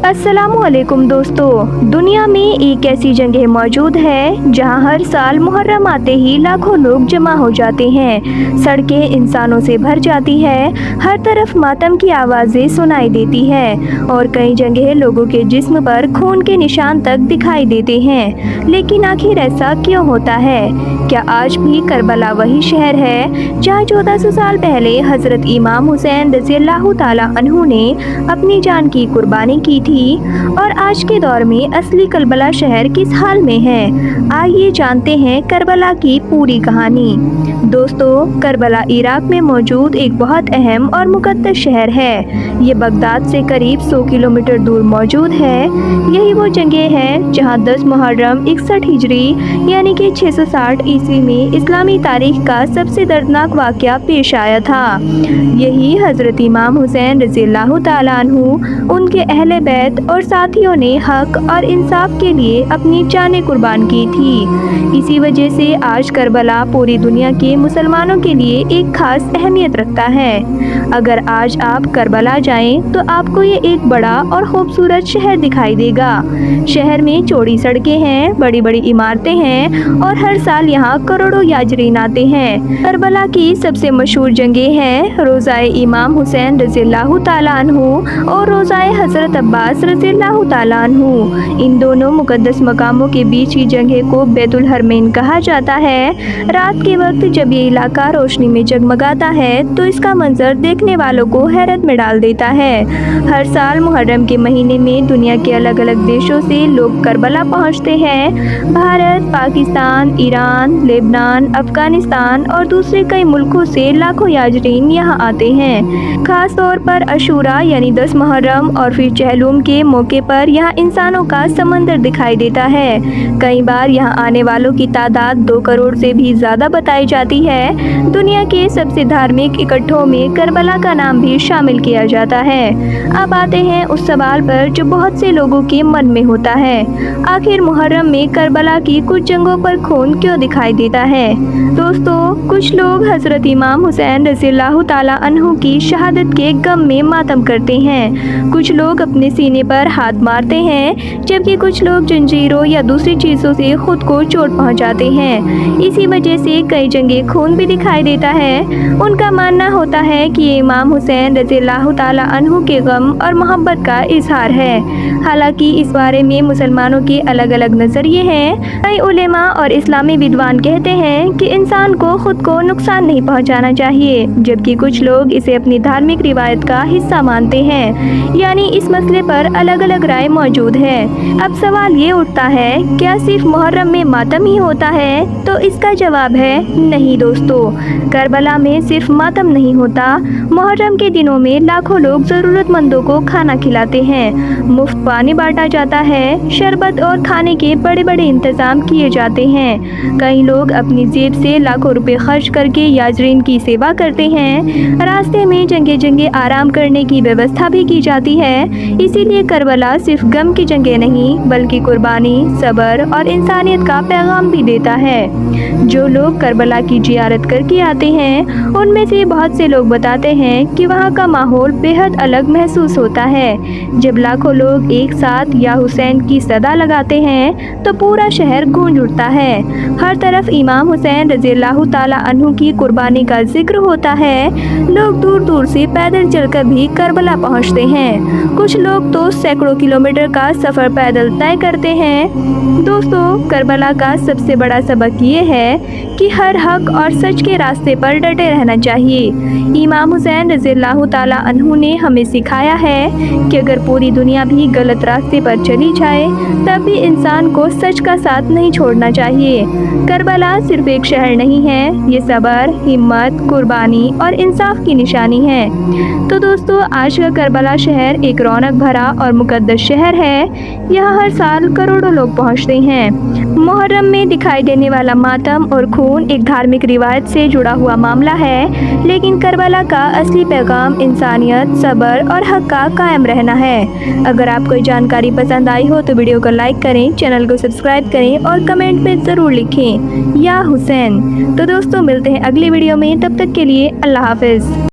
अस्सलामुअलैकुम दोस्तों, दुनिया में एक ऐसी जगह मौजूद है जहां हर साल मुहर्रम आते ही लाखों लोग जमा हो जाते हैं। सड़कें इंसानों से भर जाती है, हर तरफ मातम की आवाज़ें सुनाई देती है और कई जगह लोगों के जिस्म पर खून के निशान तक दिखाई देते हैं। लेकिन आखिर ऐसा क्यों होता है? क्या आज भी करबला वही शहर है जहाँ 1400 साल पहले हज़रत इमाम हुसैन रज़ियल्लाहु ताला अन्हु ने अपनी जान की कुर्बानी की थी? और आज के दौर में असली करबला शहर किस हाल में है? आइए जानते हैं करबला की पूरी कहानी। दोस्तों, करबला इराक में मौजूद एक बहुत अहम और मुक़द्दस शहर है। ये बगदाद से करीब 100 किलोमीटर दूर मौजूद है। यही वो जगह है जहाँ 10 मुहर्रम 61 हिजरी यानी कि 660 ईस्वी में इस्लामी तारीख का सबसे दर्दनाक वाक़या पेश आया था। यही हज़रत इमाम हुसैन रज़ियल्लाहु ताला अन्हु, उनके अहले बैत और साथियों ने हक और इंसाफ के लिए अपनी जानें कुर्बान की थी। इसी वजह से आज करबला पूरी दुनिया के मुसलमानों के लिए एक खास अहमियत रखता है। अगर आज आप करबला जाएं तो आपको ये एक बड़ा और खूबसूरत शहर दिखाई देगा। शहर में चौड़ी सड़कें हैं, बड़ी बड़ी इमारतें हैं और हर साल यहाँ करोड़ों याजरीन आते हैं। करबला की सबसे मशहूर जगह है रोज़ाए इमाम हुसैन रज़ियल्लाहु ताला अन्हु और रोज़ाए हज़रत अब्बास रज़ियल्लाहु ताला अन्हु। इन दोनों मुक़द्दस मकामों के बीच की जगह को बैतुल हरमैन कहा जाता है। रात के वक्त जब ये इलाका रोशनी में जगमगाता है तो इसका मंजर देखने वालों को हैरत में डाल देता है। हर साल मुहर्रम के महीने में दुनिया के अलग अलग देशों से लोग करबला पहुँचते हैं। भारत, पाकिस्तान, ईरान, लेबनान, अफगानिस्तान और दूसरे कई मुल्कों से लाखों याजरीन यहाँ आते हैं। खास तौर पर अशूरा यानी 10 मुहर्रम और फिर चहलुम के मौके पर यहाँ इंसानों का समंदर दिखाई देता है। कई बार यहाँ आने वालों की तादाद 2 करोड़ से भी ज़्यादा बताई जाती है। दुनिया के सबसे धार्मिक इकट्ठों में करबला का नाम भी शामिल किया जाता है। अब आते हैं उस सवाल पर जो बहुत से लोगों के मन में होता है, आखिर मुहर्रम में करबला की कुछ जगहों पर खून क्यों दिखाई देता है? दोस्तों, कुछ लोग हज़रत इमाम हुसैन रज़ियल्लाहु ताला अन्हु की शहादत के गम में मातम करते हैं। कुछ लोग अपने सीने पर हाथ मारते हैं, जबकि कुछ लोग जंजीरों या दूसरी चीज़ों से खुद को चोट पहुंचाते हैं। इसी वजह से कई जगह खून भी दिखाई देता है। उनका मानना होता है कि ये इमाम हुसैन रज़ियल्लाहु ताला अन्हु के गम और मोहब्बत का इजहार है। हालांकि इस बारे में मुसलमानों के अलग अलग नज़रिए हैं। कई उलेमा और इस्लामी विद्वान कहते हैं कि इंसान को खुद को नुकसान नहीं पहुंचाना चाहिए, जबकि कुछ लोग इसे अपनी धार्मिक रिवायत का हिस्सा मानते हैं। यानी इस मसले पर अलग अलग राय मौजूद है। अब सवाल ये उठता है, क्या सिर्फ मुहर्रम में मातम ही होता है? तो इसका जवाब है नहीं दोस्तों। करबला में सिर्फ मातम नहीं होता। मुहर्रम के दिनों में लाखों लोग ज़रूरतमंदों को खाना खिलाते हैं, मुफ्त पानी बांटा जाता है, शरबत और खाने के बड़े बड़े इंतजाम किए जाते हैं। कई लोग अपनी जेब से लाखों रुपए खर्च करके याजरीन की सेवा करते हैं। रास्ते में जगह जगह आराम करने की व्यवस्था भी की जाती है। इसीलिए करबला सिर्फ गम की जगह नहीं बल्कि कुर्बानी, सब्र और इंसानियत का पैगाम भी देता है। जो लोग करबला की जियारत करके आते हैं उनमें से बहुत से लोग बताते हैं कि वहाँ का माहौल बेहद अलग महसूस होता है। जब लाखों लोग एक साथ या हुसैन की सदा लगाते हैं तो पूरा शहर गूंज उठता है। हर तरफ इमाम हुसैन रज़ियल्लाहु ताला अन्हु की कुर्बानी का जिक्र होता है। लोग दूर दूर से पैदल चलकर भी करबला पहुंचते हैं। कुछ लोग तो सैकड़ों किलोमीटर का सफ़र पैदल तय करते हैं। दोस्तों, करबला का सबसे बड़ा सबक ये है कि हर हक और सच के रास्ते पर डटे रहना चाहिए। इमाम हुसैन रज़ियल्लाहु ताला अन्हु ने हमें सिखाया है कि अगर पूरी दुनिया भी गलत रास्ते पर चली जाए तब भी इंसान को सच का साथ नहीं छोड़ना चाहिए। करबला सिर्फ एक शहर नहीं है, ये सब्र, हिम्मत, कुर्बानी और इंसाफ की निशानी है। तो दोस्तों, आज का करबला शहर एक रौनक भरा और मुक़द्दस शहर है। यहाँ हर साल करोड़ों लोग पहुँचते हैं। मुहर्रम में दिखाई देने वाला मातम और खून एक धार्मिक रिवायत से जुड़ा हुआ मामला है, लेकिन करबला का असली पैगाम इंसानियत, सब्र और हक का कायम रहना है। अगर आपको ये जानकारी पसंद आई हो तो वीडियो को लाइक करें, चैनल को सब्सक्राइब करें और कमेंट में ज़रूर लिखें या हुसैन। तो दोस्तों, मिलते हैं अगली वीडियो में, तब तक के लिए अल्लाह हाफिज़।